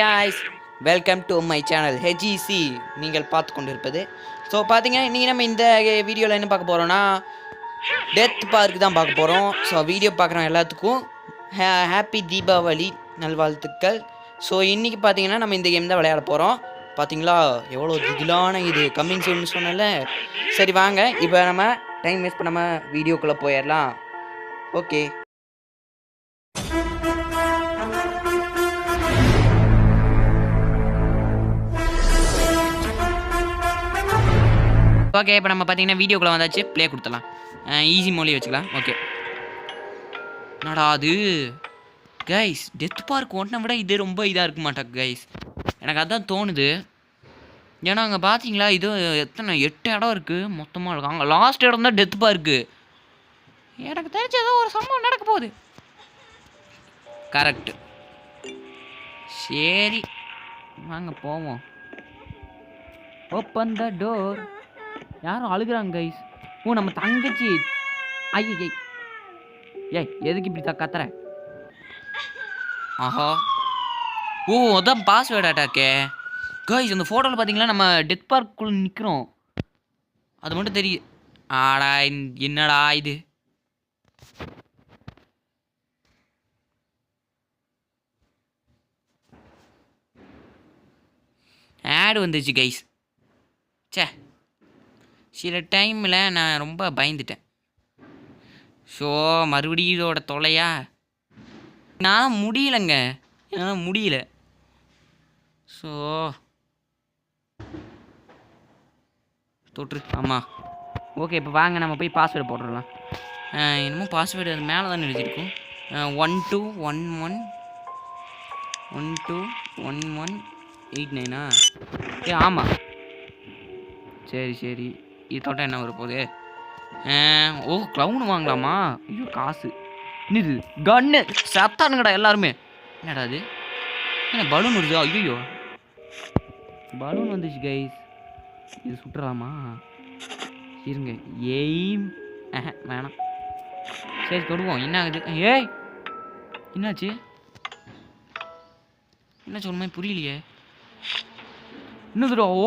guys, welcome to my channel HGC. நீங்கள் பார்த்து கொண்டிருப்பது ஸோ பார்த்தீங்கன்னா இன்றைக்கி நம்ம இந்த வீடியோவில் என்ன பார்க்க போகிறோன்னா டெத் பார்க் தான் பார்க்க போகிறோம். ஸோ வீடியோ பார்க்குறோம் எல்லாத்துக்கும் ஹாப்பி தீபாவளி நல்வாழ்த்துக்கள். ஸோ இன்றைக்கி பார்த்தீங்கன்னா நம்ம இந்த கேம் தான் விளையாட போகிறோம். பார்த்தீங்களா எவ்வளோ திகிலான இது கம்மிங் சூன்னு சொன்னல. சரி வாங்க இப்போ நம்ம டைம் வேஸ்ட் பண்ணாமல் வீடியோக்குள்ளே போயிடலாம். ஓகே ஓகே இப்போ நம்ம பார்த்தீங்கன்னா வீடியோக்குள்ளே வந்தாச்சு. ப்ளே கொடுத்துடலாம். ஈஸி மொழி வச்சுக்கலாம். ஓகே என்னடா அது கைஸ், டெத் பார்க் ஒன்றை விட இது ரொம்ப இதாக இருக்க மாட்டாங்க கைஸ். எனக்கு அதுதான் தோணுது. ஏன்னா அங்கே பார்த்தீங்களா இது எத்தனை 8 இடம் இருக்குது மொத்தமாக இருக்கும். அங்கே லாஸ்ட் இடம் தான் டெத் பார்க்கு. எனக்கு தெரிஞ்ச ஏதோ ஒரு சம்பவம் நடக்க போகுது. கரெக்டு. சரி வாங்க போவோம். Open the door. யாரும் அழுகுறாங்க கைஸ். ஓ நம்ம தங்கச்சி. ஐயே ஏய் எதுக்கு இப்படி கத்துற? ஆஹா ஓ அதான் பாஸ்வேர்டு அட்டாக்கே கைஸ். இந்த ஃபோட்டோவில் பார்த்தீங்களா நம்ம டெத் பார்க்குள்ளே நிற்கிறோம். அது மட்டும் தெரியும். ஆடா என்னடா இது. ஆடு வந்துச்சு கைஸ். சே சில டைமில் நான் ரொம்ப பயந்துட்டேன். ஸோ மறுபடியும் இதோட தொலையா நான் முடியலைங்க. என்னால் முடியல. ஸோ தொற்று ஆமாம். ஓகே இப்போ வாங்க நம்ம போய் பாஸ்வேர்டு போட்டுடலாம். என்னமோ பாஸ்வேர்டு அது மேலே தான் எழுதியிருக்கும். 1211121189 ஏ ஆமாம். சரி சரி இது தொட்டா என்ன வர போகுது? ஓ க்ளவுன் வாங்கலாமா? ஐயோ காசு இது கன்னு சத்தானுங்கடா எல்லாருமே. என்னடா அது என்ன பலூன் வருது? ஐயோ பலூன் வந்துச்சு கைஸ். இது சுட்டுறாமா? இருங்க எய்ம் வேணாம். சரி தொடுவோம். என்ன ஆகுது? ஏய் என்னாச்சு? என்ன சொல்லுமே புரியலையே. என்னதுடா? ஓ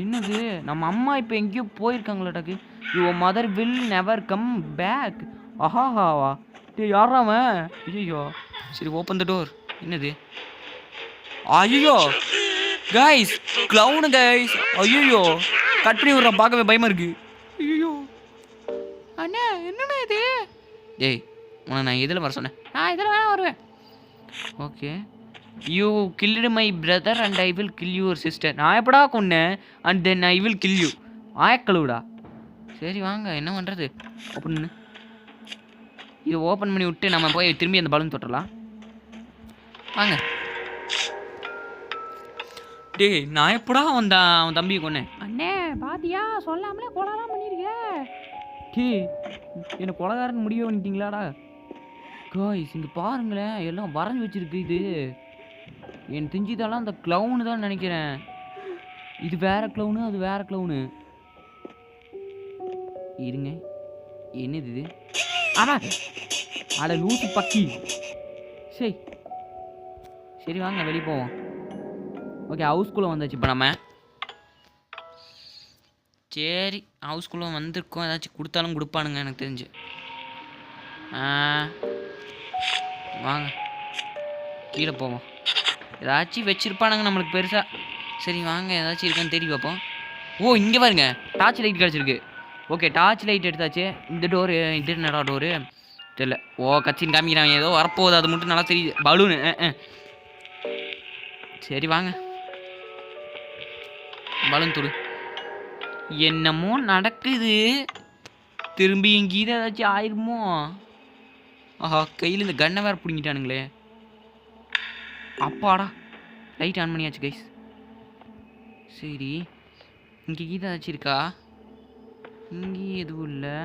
என்னது நம்ம அம்மா இப்போ எங்கேயோ போயிருக்காங்களாட்டாக்கு. Your mother will never come back. ஆஹாஹாவா டே யாராவன்? ஐயோ சரி ஓப்பன் த டோர். என்னது? ஐயோ கைஸ் க்ளவுனு கைஸ். ஐயோ கட் பண்ணி விட்றான். பார்க்கவே பயமாக இருக்கு. ஐயோ அண்ணா என்னண்ணா இது? டேய் உன்னை நான் இதில் வர சொன்னேன். நான் இதில் வேணா வருவேன். Okay you killed my brother and I will kill your sister. நான் எப்படா கொன்னேன்? And then I will kill you. ஆயக்கழுவிடா. சரி வாங்க என்ன பண்ணுறது. ஓப்பன் பண்ணு. இது ஓப்பன் பண்ணி விட்டு நம்ம போய் திரும்பி அந்த பலூன் தொட்டுடலாம். வாங்க. டேய் நான் எப்படா அவன் தம்பியை கொன்னேன்? அண்ணே பாத்தியா சொல்லாமலே கொலைலாம் பண்ணியிருக்க. டே என்ன கொலைகாரன் முடிவு பண்ணிட்டீங்களாடா? காய்ஸ் இங்கே பாருங்களேன் எல்லாம் வரைஞ்சி வச்சிருக்கு. இது என் தெரிஞ்சதெல்லாம் அந்த க்ளவுனு தான் நினைக்கிறேன். இது வேற க்ளவுனு அது வேற க்ளவுனு. இருங்க என்னது இது? ஆமா அட லூசு பக்கி. சரி சரி வாங்க வெளியே போவோம். ஓகே ஹவுஸ்குள்ளே வந்தாச்சு இப்போ நம்ம. சரி ஹவுஸ்குள்ளே வந்திருக்கோம். ஏதாச்சும் கொடுத்தாலும் கொடுப்பானுங்க எனக்கு தெரிஞ்சு. வாங்க கீழே போவோம். ஏதாச்சும் வச்சுருப்பானுங்க நம்மளுக்கு பெருசாக. சரி வாங்க ஏதாச்சும் இருக்கான்னு தேடி பார்ப்போம். ஓ இங்கே பாருங்க டார்ச் லைட் கிடச்சிருக்கு. ஓகே டார்ச் லைட் எடுத்தாச்சு. இந்த டோரு இது என்னடா டோரு தெரியல. ஓ கச்சின்னு காமிக்கிறாங்க ஏதோ வரப்போகுது. அது மட்டும் நல்லா தெரியுது. பலூனு. சரி வாங்க பலூன் தொடு. என்னமோ நடக்குது. திரும்பி எங்கேயும் ஏதாச்சும் ஆயிருமோ? ஆஹா கையில் இந்த கன்னை வேறு பிடிங்கிட்டானுங்களே. அப்பாடா லைட் ஆன் பண்ணியாச்சு கைஸ். சரி இங்கே கீதா ஏதாச்சும் இருக்கா? இங்கே எதுவும் இல்லை.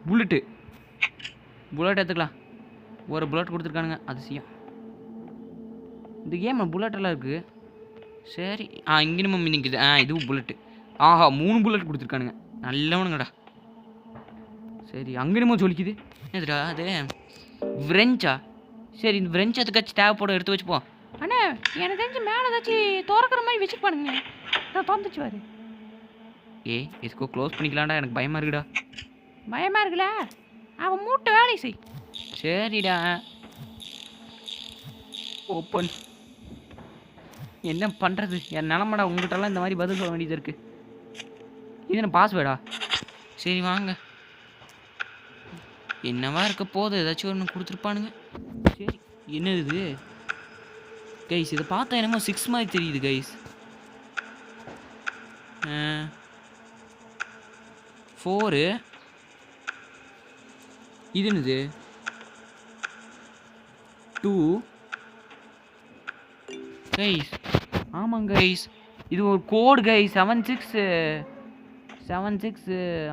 புல்லட் எடுத்துக்கலாம். ஒரு புல்லட் கொடுத்துருக்கானுங்க. அதிசயம் இந்த கேம் புல்லட்டெல்லாம் இருக்குது. சரி இங்கே நம்ம நிற்குது. இதுவும் புல்லட்டு. ஆஹா 3 புல்லட் கொடுத்துருக்கானுங்க. நல்லவனுங்கடா. சரி அங்கே நம்ம சொல்லிக்குது. எதுடா அது? ஃப்ரெஞ்சா? சரி இந்த ஃப்ரெஞ்ச் எதுக்காச்சும் தேவைப்படும் எடுத்து வச்சுப்போம். அண்ணே எனக்கு தெரிஞ்சு மேலே ஏதாச்சும் திறக்கிற மாதிரி வச்சுருப்பானுங்க. நான் திறந்துச்சு வாரு. எதுக்கோ க்ளோஸ் பண்ணிக்கலாம்டா, எனக்கு பயமாக இருக்குடா. பயமாக இருக்குல்ல, அவன் மூட்டை வேலை செய். சரிடா ஓப்பன். என்ன பண்ணுறது, என் நிலமடா. உங்கள்கிட்டலாம் இந்த மாதிரி பதில் சொல்ல வேண்டியது இருக்குது. இது என்ன பாஸ்வேர்டா? சரி வாங்க. என்னவா இருக்க போது, ஏதாச்சும் ஒன்று கொடுத்துருப்பானுங்க. சரி என்னது இது கைஸ்? இதை பார்த்தா என்னமோ 6 மாதிரி தெரியுது கைஸ். 4 இது என்னது? 2 கைஸ். ஆமாங்க கைஸ், இது ஒரு கோடு கைஸ். 76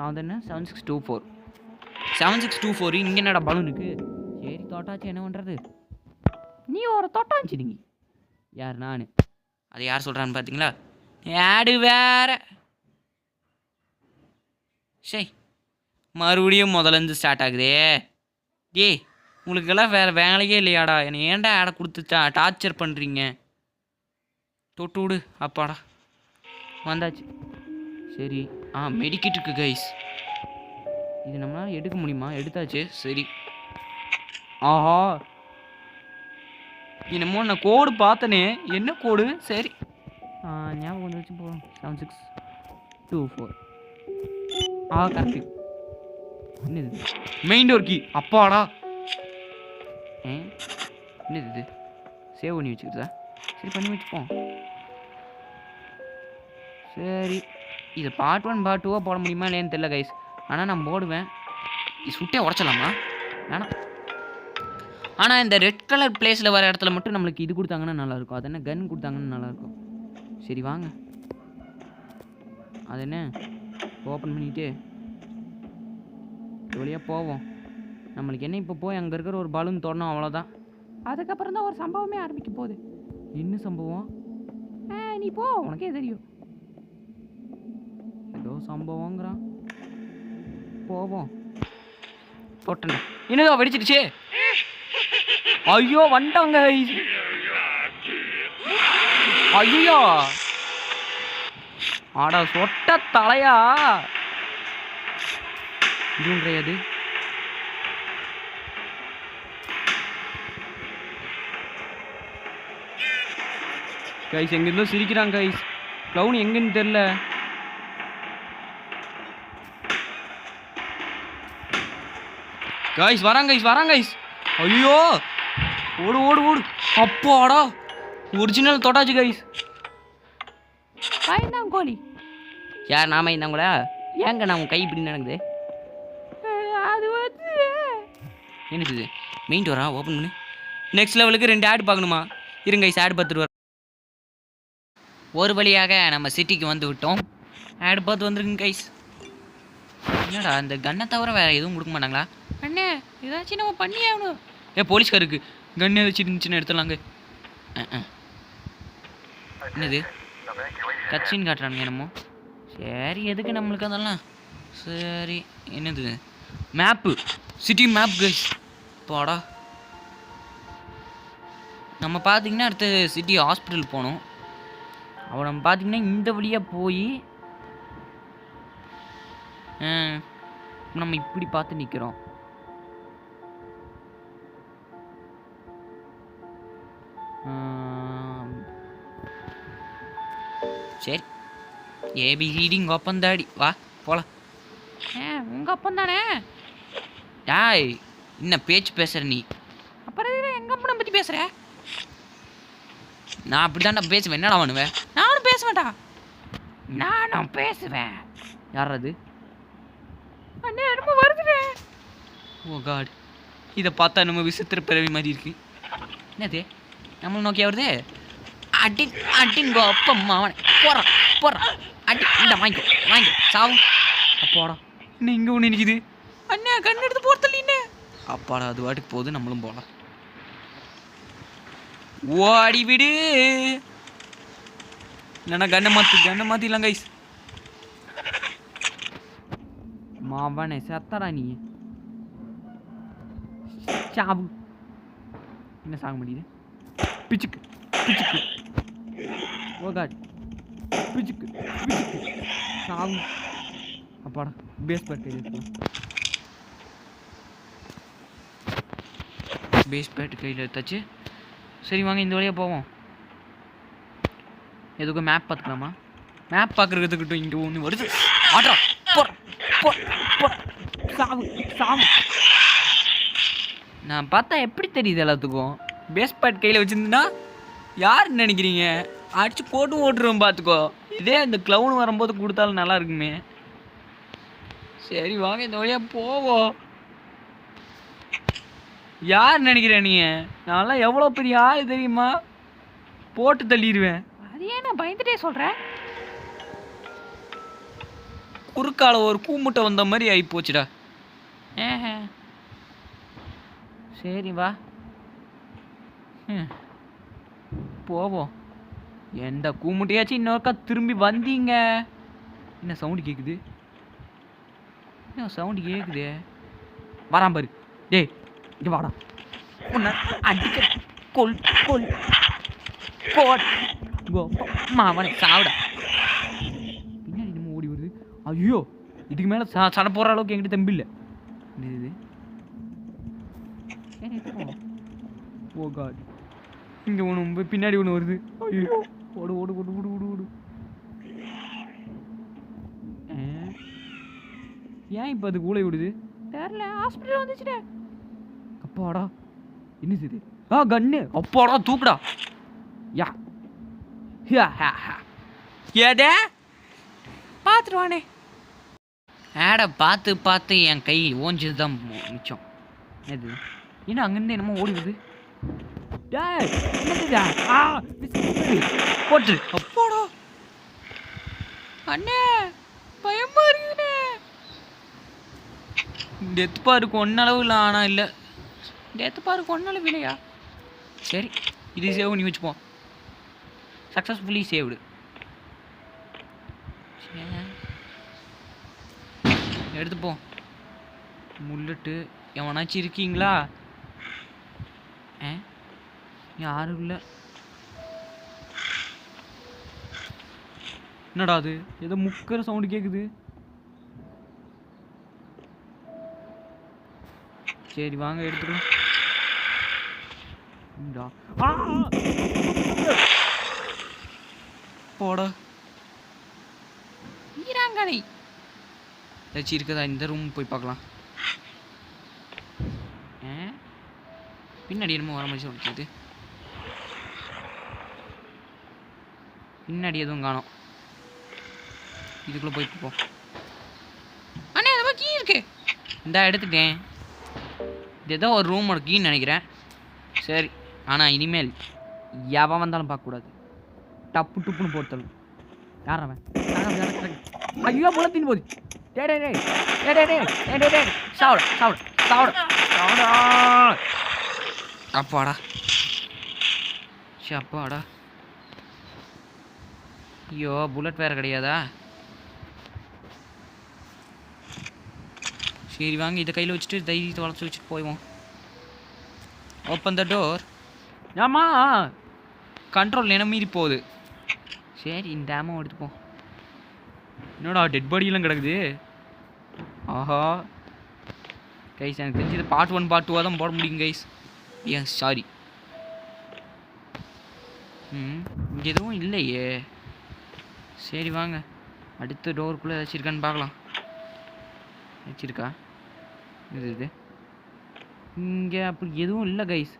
அது என்ன 7624 7624. இங்கே என்னடா பலூனுக்கு? சரி தொட்டாச்சு, என்ன பண்ணுறது? நீ ஒரு தொட்டாச்சு. நீங்க யார்? நான். அது யார் சொல்கிறான்னு பார்த்தீங்களா? ஆடு வேற. சரி மறுபடியும் முதலேருந்து ஸ்டார்ட் ஆகுதே. உங்களுக்கெல்லாம் வேறு வேலையே இல்லையாடா? என்னை ஏன்டா ஆடை கொடுத்து டார்ச்சர் பண்ணுறீங்க? தொட்டு விடு. அப்பாடா வந்தாச்சு. சரி மெடிக்கிட் இருக்கு கைஸ். இது நம்மளால் எடுக்க முடியுமா? எடுத்தாச்சு. சரி. ஆஹா என்னமோ நான் கோடு பார்த்தனே. என்ன கோடு? சரி ஞாபகம் வந்து வச்சு போகிறோம். 7624 கரெக்டு. என்னது? Main door key. அப்பாடா. என்னது இது? சேவ் பண்ணி வச்சுக்கிறதா? சரி பண்ணி வச்சுப்போம். சரி இது பார்ட் 1 பார்ட் 2 போட முடியுமா இல்லையான்னு தெரியல கைஸ். ஆனால் நான் போடுவேன். இது சுட்டே உடச்சலாமா? வேணாம். ஆனால் இந்த ரெட் கலர் பிளேஸில் வர இடத்துல மட்டும் நம்மளுக்கு இது கொடுத்தாங்கன்னா நல்லாயிருக்கும். அது என்ன கன் கொடுத்தாங்கன்னா நல்லாயிருக்கும். சரி வாங்க. அது என்ன ஓப்பன் பண்ணிவிட்டு இது வழியாக போவோம். நம்மளுக்கு என்ன இப்போ போய் அங்கே இருக்கிற ஒரு பலூன் தொடணும், அவ்வளோதான். அதுக்கப்புறம் தான் ஒரு சம்பவமே ஆரம்பிக்க போகுது. என்ன சம்பவம்? நீ போ, உனக்கே தெரியும். ஏதோ சம்பவங்கிறான். போவோம். தொட்டன என்னதோ வெடிச்சிடுச்சு. ஐயோ வந்துட்டாங்க. ஐயோ ஆடா சொட்ட தலையா. இதுவும் கிடையாது. கைஸ் எங்கிருந்தோ சிரிக்கிறாங்க கைஸ். க்ளவுன் எங்கன்னு தெரியல. கைஸ் வராங்க கைஸ், வராங்க கைஸ். ஐயோ ஓடு ஓடு ஓடு. அப்பாடா ஒரிஜினல் தொட்டாச்சு கைஸ். பயந்தான் கோழி. யார்? நாம இருந்தாங்களா? ஏங்க நான் உன் கை இப்படி நடக்குது? அது வந்து என்னது? Main Dora? ஓப்பன் பண்ணு. நெக்ஸ்ட் லெவலுக்கு 2 ஆட் பார்க்கணுமா? இருங்க கைஸ், ஆட் பார்த்துட்டு வர. ஒரு வழியாக நம்ம சிட்டிக்கு வந்து விட்டோம். ஆட் பார்த்து வந்துருங்க கைஸ். என்னடா இந்த கன்னை தவிர வேறு எதுவும் கொடுக்க மாட்டாங்களா? அண்ணே ஏதாச்சும் நம்ம பண்ணியே ஆகணும். போலீஸ்காருக்கு கன் ஏதாச்சும் இருந்துச்சுன்னு எடுத்துடலாங்க. என்னது கட்சின்னு காட்டுறானுங்க என்னமோ. சரி எதுக்கு நம்மளுக்கு அதெல்லாம். சரி என்னது? Map, city map guys. போடா. நம்ம பார்த்தீங்கன்னா அடுத்து சிட்டி ஹாஸ்பிட்டல் போகணும். அவன் நம்ம பார்த்தீங்கன்னா இந்த வழியாக போய் நம்ம இப்படி பார்த்து நிற்கிறோம். சரி ஏபிசிடி உங்கள் அப்பன் தாடி. வா போகலாம். உங்கள் அப்பன் தானே? டாய் என்ன பேச்சு பேசுகிற நீ? அப்புறம் எங்கள் அப்பனை பற்றி பேசுகிற? நான் அப்படி தான்டா பேசுவேன். என்னடா பண்ணுவேன்? நானும் பேசுவேன்டா. நானும் பேசுவேன். யார் அது? அண்ணே ரொம்ப வருதுடே. ஓ காட், இதை பார்த்தா நம்ம விசித்திர பிறவி மாதிரி இருக்கு. என்னது நம்மளை நோக்கி வருது? அடின் அடின் அப்பம்மா அவனை போகிறான் போகிறான். அடி இந்த வாங்கிக்கோ வாங்கிக்கோ சாவும். அப்பாடா இன்னும் இங்கே ஒன்று நிற்கிது. அண்ணே கண் எடுத்து போகிறதில்ல. அப்பாடா அது வாட்டுக்கு போகுது, நம்மளும் போகலாம். ஓடி விடு. இல்லைன்னா கண்ணை மாற்றிடலாம் கைஸ். மாவனே செத்தடா நீ. சாவு. என்ன சாக முடியுது? பிச்சுக்கு பிச்சுக்கு. ஓ காட், பிச்சுக்கு பிச்சுக்கு சாவு. அப்பாடா, பேஸ் பேட் கையில் எடுத்துக்கலாம். பேஸ் பேட் கையில் எடுத்தாச்சு. சரி வாங்க இந்த வழியாக போவோம். எதுக்கும் மேப் பார்த்துக்கலாமா? மேப் பார்க்குறதுக்கிட்டும் இங்கே ஒன்று வருது. ஆட்ரா சாவு சாவு. நான் பார்த்தா எப்படி தெரியுது எல்லாத்துக்கும்? பேஸ் பேட் கையில் வச்சுருந்தா யாருன்னு நினைக்கிறீங்க? அடித்து போட்டு ஓட்டுருவோம் பார்த்துக்கோ. இதே இந்த க்ளவுன் வரும்போது கொடுத்தாலும் நல்லா இருக்குமே. சரி வாங்க இந்த வழியாக போவோம். யார் நினைக்கிறேன் நீ? நான்லாம் எவ்வளோ பெரிய ஆள் தெரியுமா? போட்டு தள்ளிடுவேன். அது ஏன் நான் பயந்துட்டே சொல்கிறேன்? குறுக்கால ஒரு கூமுட்டை வந்த மாதிரி ஆகி போச்சுடா. சரி வா போவோம். எந்த கூமுட்டையாச்சும் இன்னொருக்கா திரும்பி வந்தீங்க. என்ன சவுண்டு கேட்குது? என்ன சவுண்டு கேட்குது? வரான் பாரு. டேய் இங்கே வாடா. உன்னை அடிக்க கொல் கொல் போட் மாவனை சாவிடா. பின்னாடி நம்ம ஓடி வருது. ஐயோ, இதுக்கு மேலே சடை போடுற அளவுக்கு என்கிட்ட தம்பி இல்லை. இது ஓ காட், இங்கே ஒன்று பின்னாடி ஒன்று வருது. ஐயோ ஓடு ஓடு ஓடு ஓடு ஓடு ஓடு. ஏன் இப்போ அது கூலை விடுது தெரியல. ஹாஸ்பிட்டல் வந்துச்சுடே. அப்பாடா என்னது இது? கன்னு. அப்பாடா தூக்குடா. யா ஏதே பார்த்துருவானே. ஆடை பார்த்து பார்த்து என் கை ஓஞ்சது தான் மிச்சம். எது என்ன அங்கேருந்து என்னமோ ஓடிடுது. போட்டு அப்போடா அண்ணே பயமா இருக்குண்ணே. டெத் பாருக்கு ஒன்னளவு இல்லை. ஆனால் இல்லை, டெத் பாருக்கு ஒன்னளவு இல்லையா? சரி இது சேவ் பண்ணி வச்சுப்போம். Successfully saved. எடுத்துப்போம். முள்ளட்டு எவனாச்சும் இருக்கீங்களா? யாரும் இல்லை. என்னடா அது? ஏதோ முக்கிற சவுண்டு கேட்குது. சரி வாங்க எடுத்துக்கலாம். போடா ஈராங்கனை ஏதாச்சும் இருக்குதா? இந்த ரூம் போய் பார்க்கலாம். பின்னாடி என்னமோ வர மாதிரி சொல்லிச்சு. பின்னாடி எதுவும் காணோம். இதுக்குள்ளே போய் பார்ப்போம். அண்ணே அந்த மாதிரி கீ இருக்கு. இந்த எடுத்துட்டேன். இது ஏதோ ஒரு ரூமோட கீன்னு நினைக்கிறேன். சரி, ஆனால் இனிமேல் எவன் வந்தாலும் பார்க்கக்கூடாது. டப்பு டுப்புன்னு போட்டலும். யார் அவன்? ஐயோ புலத்தின் போது. டே டே டே டே டே டே டே டே சாவுட சாவுட சாவுட சாவுடா. அப்பாடா அப்பாடா. ஐயோ புல்லட் வேறு கிடையாதா? சரி வாங்க இதை கையில் வச்சுட்டு தைரியத்தை வளர்ச்சி வச்சுட்டு போய்வோம். Open the door. ஆமாம் கண்ட்ரோல் என்ன மீறி போகுது. சரி இந்த ஆமோ எடுத்துப்போம். என்னடா டெட் பாடியெல்லாம் கிடக்குது. ஆஹா கைஸ், எனக்கு தெரிஞ்சு இது பார்ட் 1 பார்ட் 2 தான் போட முடியும் கைஸ். ஏன் சாரி. இங்கே எதுவும் இல்லையே. சரி வாங்க அடுத்த டோருக்குள்ளே ஏதாச்சும் இருக்கான்னு பார்க்கலாம். வச்சிருக்கா? இது இங்கே அப்படி எதுவும் இல்லை கைஸ்.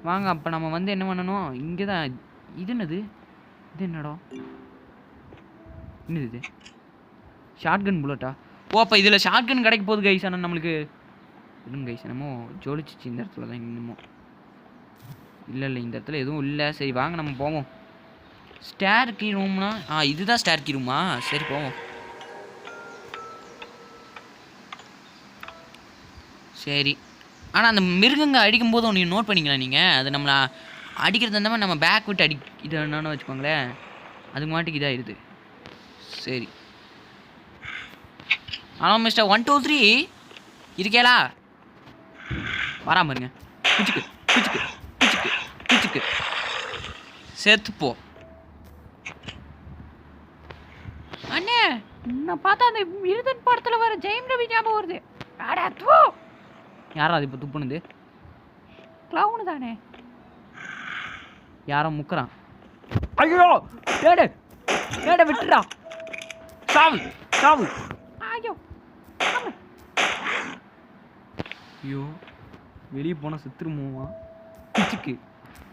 வாங்க அப்போ நம்ம வந்து என்ன பண்ணணும்? இங்கே தான். இது என்னது? இது என்னடா? என்னது இது? ஷார்ட்கன் புல்லட்டா? ஓ அப்போ இதில் ஷார்ட்கன் கிடைக்க போகுது கைஸ். ஆனால் நம்மளுக்கு இல்லைங்க கைஸ், என்னமோ ஜோலிச்சிச்சு இந்த இடத்துல தான். இன்னமும் இல்லை இந்த இடத்துல எதுவும் இல்லை. சரி வாங்க நம்ம போவோம். ஸ்டேர் கீ ரூம்னா இதுதான் ஸ்டேர் கீ ரூமா? சரி போவோம். சரி, ஆனால் அந்த மிருகங்க அடிக்கும்போது ஒன்று நோட் பண்ணிக்கலாம் நீங்கள். அது நம்மளை அடிக்கிறது அந்த மாதிரி நம்ம பேக் விட்டு இது என்னன்னு வச்சுக்கோங்களேன். அதுக்கு மாட்டுக்கு இதாகிடுது. சரி ஆனால் மிஸ்டர் 1 2 3 இருக்கேலா? வராம பாருங்க. பிச்சுக்கு பிச்சுக்கு பிச்சுக்கு பிடிச்சிக்கு செத்துப்போ. அண்ணே நான் பார்த்தா அந்த விருதன் படத்தில் வர ஜெயம் ரவி ஞாபகம் வருது. யாரா அது இப்போ துப்புனுது? கிளவுனு தானே. யாரோ முக்குறான். ஐயோ டேடு டேடை விட்டுடா. சாவு சாவு. ஐயோ ஐயோ வெளியே போனால் செத்துருமோவா? பிச்சுக்கு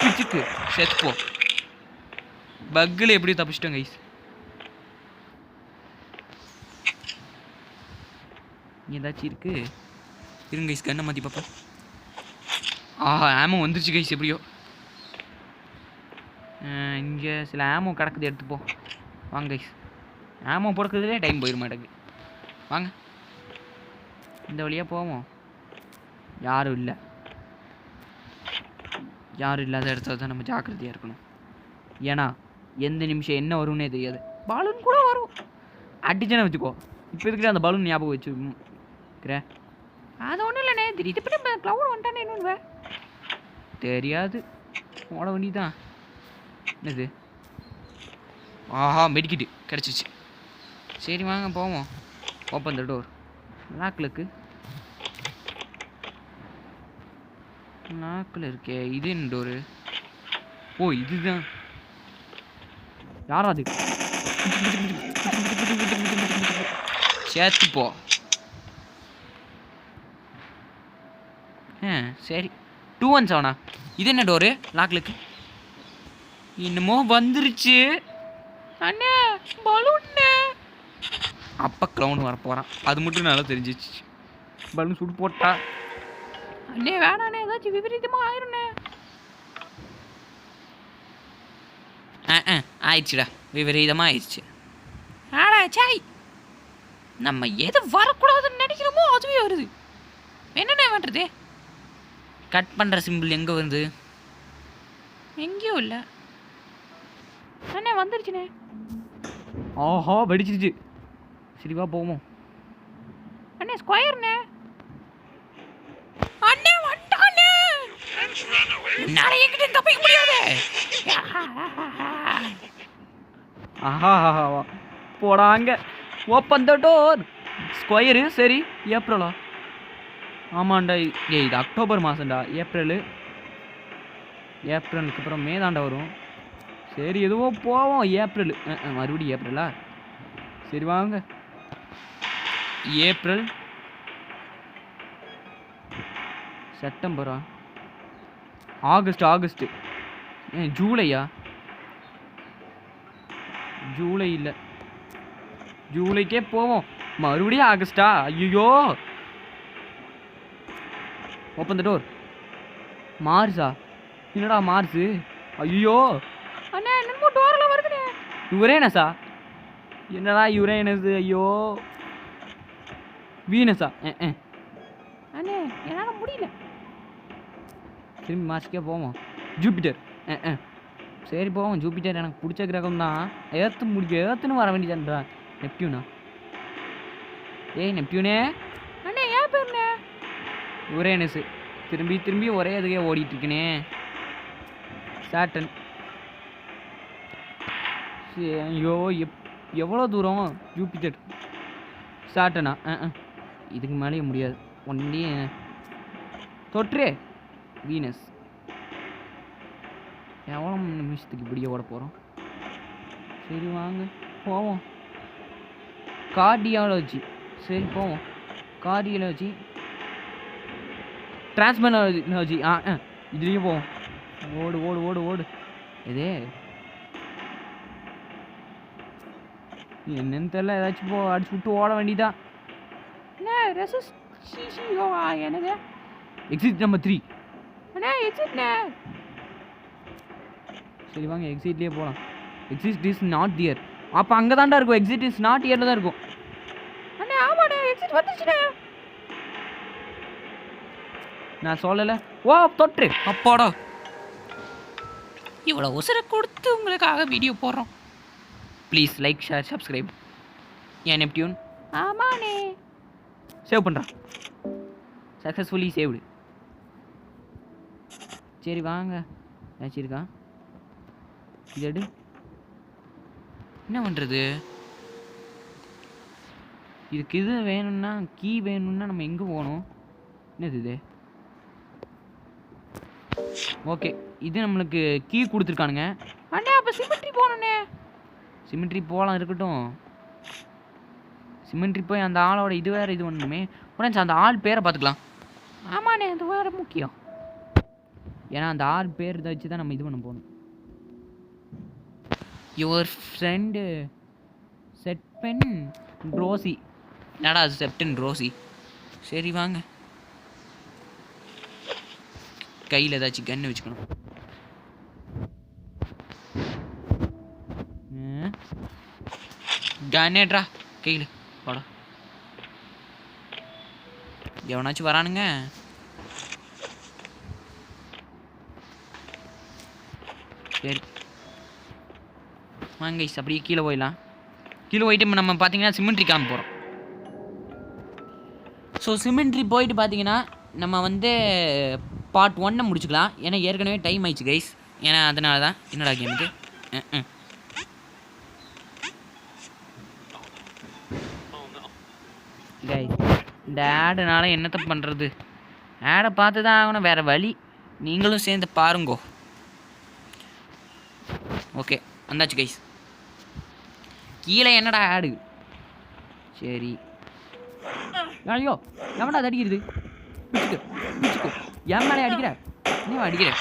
பிச்சுக்கு செத்துப்போ. பக்கில் எப்படி தப்பிச்சிட்டோம் கைஸ். ஏதாச்சும் இருக்கு இருங்க கைஸ். கண்ணை மாற்றி பார்ப்பேன். ஆஹா ஆமோ வந்துருச்சு கைஸ். எப்படியோ இங்கே சில ஆமோ கிடக்குது, எடுத்துப்போம். வாங்க கைஸ். ஆமோ பிறக்கிறதுலே டைம் போயிட மாட்டேங்குது. வாங்க இந்த வழியாக போவோம். யாரும் இல்லை. யாரும் இல்லாத இடத்துல தான் நம்ம ஜாக்கிரதையாக இருக்கணும். ஏன்னா எந்த நிமிஷம் என்ன வரும்னே தெரியாது. பலூன் கூட வரும். அடிச்சேன்னு வச்சுக்கோ. இப்போ இருக்கிற அந்த பலூன் ஞாபகம் வச்சுக்கிறேன். அது ஒன்றும் இல்லைண்ணே. திடீர்னு இப்போ க்ளவுட் வந்துட்டானே இன்னொன்று தெரியாது. ஓட வேண்டியதான். என்னது? ஆஹா மெடிக்கிட்டு கிடச்சிச்சு. சரி வாங்க போவோம். Open the door. லாக்கில் இருக்கே. இது என்ன டோரு? ஓ இதுதான். யாரா அது? சேர்த்துப்போ. சரி 217 இது என்ன டோரு? லாக்லுக்கு என்னமோ வந்துருச்சு. அண்ணே பலூன். அப்போ க்ளவுன் வர போகிறான். அது மட்டும் நல்லா தெரிஞ்சிச்சு. பலூன் சுட்டு போட்டா. அண்ணே வேணாண்ணே, ஏதாச்சும் விபரீதமாக ஆயிருண்ணே. ஆயிடுச்சுடா, விபரீதமாக ஆயிடுச்சு. ஆடா சாய், நம்ம எது வரக்கூடாதுன்னு நினைக்கிறோமோ அதுவே வருது. என்னண்ணே பண்ணுறது? கட் பண்ணுற சிம்பிள் எங்கே வருது? எங்கேயும் இல்லை. அண்ணே வந்துருச்சுண்ணே. ஆஹா வெடிச்சிருச்சு. சரிவா போவோம். அண்ணே ஸ்கொயர்ண்ணே. அண்ணே வந்துட்டானே. நாளை எங்கிட்ட தப்பிக்க முடியாது. ஆஹா போடாங்க. Open the door. ஸ்கொயரு. சரி ஏப்ரலா? ஆமாண்டா. இது அக்டோபர் மாதம்டா. ஏப்ரலுக்கு அப்புறம் மே தாண்டா வரும். சரி எதுவோ போவோம். ஏப்ரல் மறுபடியும் ஏப்ரலா? சரி வாங்க. ஏப்ரல் செப்டம்பரா ஆகஸ்ட் ஜூலையா? ஜூலை இல்லை, ஜூலைக்கே போவோம். மறுபடியும் ஆகஸ்டா? ஐயோ. Open the door. மார்ஸா? என்னடா மார்ஸு? ஐயோ அண்ணா என்னமோ டோரில் வருதுண்ணே. யுரேனஸா? என்னடா யுரேனஸ்? ஐயோ வீனஸா? அண்ணே என்னால் முடியல. திரும்பி மார்ஸ்க்கே போவோம். ஜூபிட்டர். சரி போவோம். ஜூபிட்டர் எனக்கு பிடிச்ச கிரகம் தான். ஏற்றுன்னு வர வேண்டியதான்றா. நெப்டியூனா? ஏய் நெப்டியூனே. அண்ணே ஏன் பேருண்ணே? யுரேனஸு. திரும்பி ஒரே இதுக்கே ஓடிட்டுருக்கனே. சாட்டன். ஐயோ எவ்வளோ தூரம்? ஜூபிட்டர் சாட்டனா? இதுக்கு மேலேயே முடியாது. ஒன்லி தொற்றே வீனஸ். எவ்வளோ நிமிஷத்துக்கு இப்படியே ஓட போகிறோம்? சரி வாங்க போவோம். கார்டியாலஜி. சரி போவோம். கார்டியாலஜி டிரான்ஸ்மெனாலஜி. இதுலேயும் போவோம். ஓடு ஓடு ஓடு ஓடு. இதே என்னன்னு தெரியல. ஏதாச்சும் அடிச்சு விட்டு ஓட வேண்டியதான். அண்ணே ரெசிஸ்ட் என்னது? Exit number 3. அண்ணே எக்ஸிட்ண்ணே. சரி வாங்க எக்ஸிட்லேயே போகலாம். Exit is not dear. அப்போ அங்கே தான்டா இருக்கும். எக்ஸிட் இஸ் நாட் டியரில் தான் இருக்கும். அண்ணே ஆமாண்ணே எக்ஸிட் வந்துச்சுண்ணே. நான் சொல்லலை. ஓ தொற்று. அப்பாடா. இவ்வளோ உசுரை கொடுத்து உங்களுக்காக வீடியோ போடுறோம். Please like share subscribe. ஏன் நெப்டியூன்? ஆமாண்ணே. சேவ் பண்ணுறான். Successfully saved. சரி வாங்க ஏதாச்சும் இருக்கா? இது எடு. என்ன பண்ணுறது? இதுக்கு இது வேணும்னா கீ வேணும்னா நம்ம எங்கே போகணும்? என்னது இது? ஓகே, இது நம்மளுக்கு கீ கொடுத்துருக்கானுங்க. அண்ணே அப்போ சிமெட்ரி போகணுண்ணே. சிமெண்ட்ரி போகலாம், இருக்கட்டும். சிமெண்ட்ரி போய் அந்த ஆளோட இது வேறு இது பண்ணணுமே. ஃப்ரெண்ட்ஸ், அந்த ஆள் பேரை பார்த்துக்கலாம். ஆமாண்ணே, அது வேறு முக்கியம். ஏன்னா அந்த ஆள் பேர் இதை வச்சு தான் நம்ம இது பண்ண போகணும். யுவர் ஃப்ரெண்டு செட்பென் ரோசி. என்னடா அது செப்டன் ரோசி? சரி வாங்க, கையில் ஏதாச்சும் கன்று வச்சுக்கணும். கன்னேட்ரா கையில் போடா. எவனாச்சும் வரானுங்க. சரி வாங்க கைஸ், அப்படியே கீழே போயிடலாம். கீழே போயிட்டு நம்ம பார்த்தீங்கன்னா சிமெண்ட்ரி காம போகிறோம். ஸோ சிமெண்ட்ரி போயிட்டு பார்த்தீங்கன்னா நம்ம வந்து பார்ட் 1 முடிச்சுக்கலாம். ஏன்னா ஏற்கனவே டைம் ஆயிடுச்சு கைஸ். ஏன்னா அதனால தான். என்னடா கேமுக்கு கைஸ், இந்த ஆடுனால என்னத்தை பண்ணுறது? ஆடை பார்த்து தான் ஆகணும், வேறு வழி. நீங்களும் சேர்ந்து பாருங்கோ. ஓகே வந்தாச்சு கைஸ். கீழே என்னடா ஆடு? சரி, ஐயோ எவனா அது அடிக்கிறது? பிடிச்சிக்கோ என் மேலே அடிக்கிற. என்ன அடிக்கிற?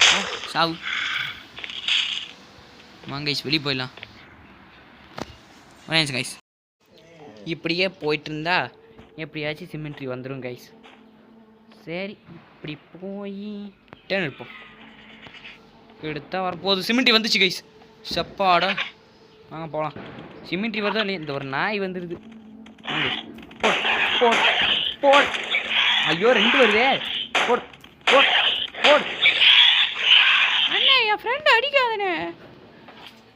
சாவு. வாங்க கைஸ், வெளியே போயிடலாம். வரேன் கைஸ். இப்படியே போயிட்டு இருந்தா எப்படியாச்சும் சிமெண்ட்ரி வந்துடும் கைஸ். சரி, இப்படி போய் டேன் எடுப்போம். எடுத்தால் வரப்போகுது. சிமெண்ட்ரி வந்துச்சு கைஸ். சப்பாடா, வாங்க போகலாம். சிமெண்ட்ரி வருதோ இல்லையா? இந்த ஒரு நாய் வந்துடுது. Boat boat. ஐயோ 2 வருதே. Boat boat boat. அண்ணே என் ஃப்ரெண்டு அடிக்காதண்ணே.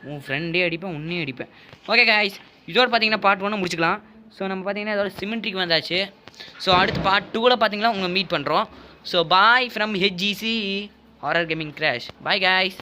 உன் ஃப்ரெண்டே அடிப்பேன், உன்னையும் அடிப்பேன். ஓகே கைஸ், இதோட பார்த்தீங்கன்னா பார்ட் 1 முடிச்சுக்கலாம். ஸோ நம்ம பார்த்தீங்கன்னா இதோட சிமெண்ட்ரிக்கு வந்தாச்சு. ஸோ அடுத்து பார்ட் 2ல் பார்த்தீங்கன்னா உங்களை மீட் பண்ணுறோம். So bye from HGC horror gaming crash. Bye guys.